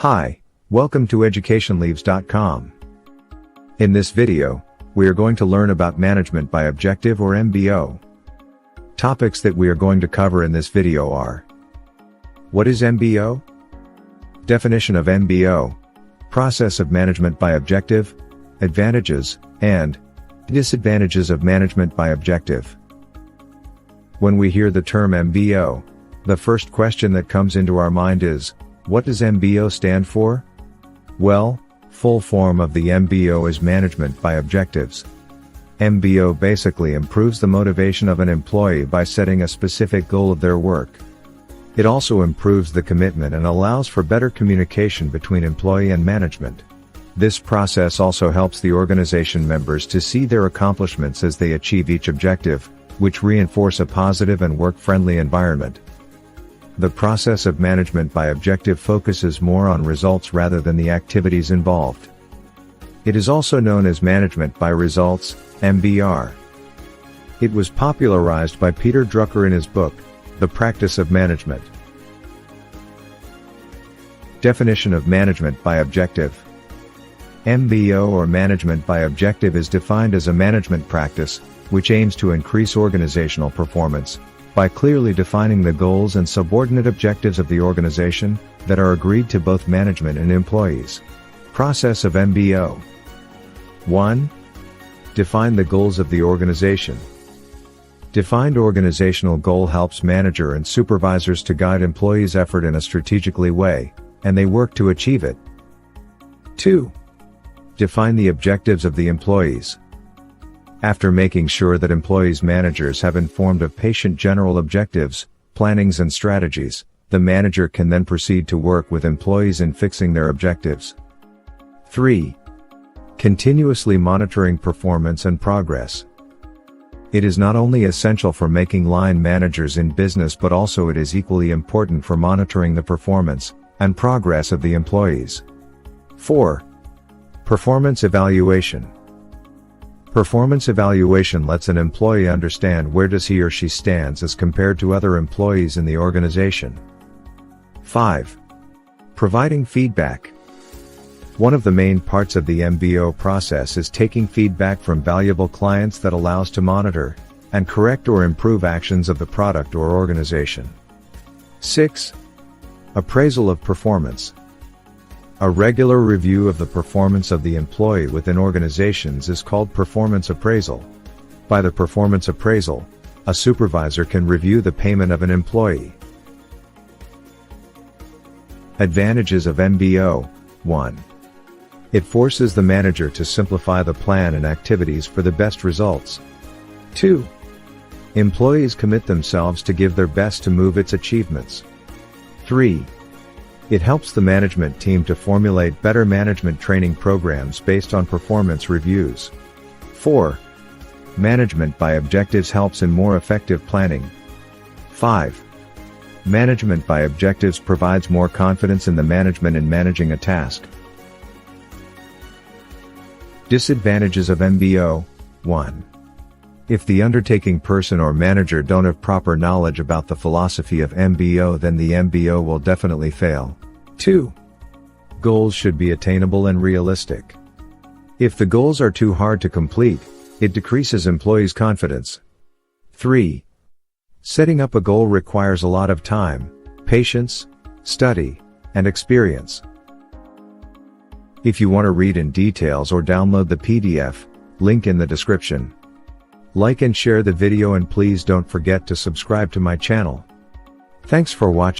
Hi, welcome to educationleaves.com. In this video, we are going to learn about management by objective or MBO. Topics that we are going to cover in this video are: what is MBO? Definition of MBO, process of management by objective, advantages, and disadvantages of management by objective. When we hear the term MBO, the first question that comes into our mind is, what does MBO stand for? Well, full form of the MBO is management by objectives. MBO basically improves the motivation of an employee by setting a specific goal of their work. It also improves the commitment and allows for better communication between employee and management. This process also helps the organization members to see their accomplishments as they achieve each objective, which reinforce a positive and work-friendly environment. The process of management by objective focuses more on results rather than the activities involved. It is also known as management by results, MBR. It was popularized by Peter Drucker in his book, The Practice of Management. Definition of management by objective. MBO or management by objective is defined as a management practice, which aims to increase organizational performance, by clearly defining the goals and subordinate objectives of the organization, that are agreed to both management and employees. Process of MBO. 1. Define the goals of the organization. Defined organizational goal helps manager and supervisors to guide employees' effort in a strategically way, and they work to achieve it. 2. Define the objectives of the employees. After making sure that employees' managers have informed of patient general objectives, plannings and strategies, the manager can then proceed to work with employees in fixing their objectives. 3. Continuously monitoring performance and progress. It is not only essential for making line managers in business, but also it is equally important for monitoring the performance and progress of the employees. 4. Performance evaluation. Performance evaluation lets an employee understand where does he or she stands as compared to other employees in the organization. 5. Providing feedback. One of the main parts of the MBO process is taking feedback from valuable clients that allows to monitor and correct or improve actions of the product or organization. 6. Appraisal of performance. A regular review of the performance of the employee within organizations is called performance appraisal. By the performance appraisal, a supervisor can review the payment of an employee. Advantages of MBO. 1. It forces the manager to simplify the plan and activities for the best results. 2. Employees commit themselves to give their best to move its achievements. 3. It helps the management team to formulate better management training programs based on performance reviews. 4. Management by objectives helps in more effective planning. 5. Management by objectives provides more confidence in the management in managing a task. Disadvantages of MBO. 1. If the undertaking person or manager don't have proper knowledge about the philosophy of MBO, then the MBO will definitely fail. 2. Goals should be attainable and realistic. If the goals are too hard to complete, it decreases employees' confidence. 3. Setting up a goal requires a lot of time, patience, study, and experience. If you want to read in details or download the PDF, link in the description. Like and share the video, and please don't forget to subscribe to my channel. Thanks for watching.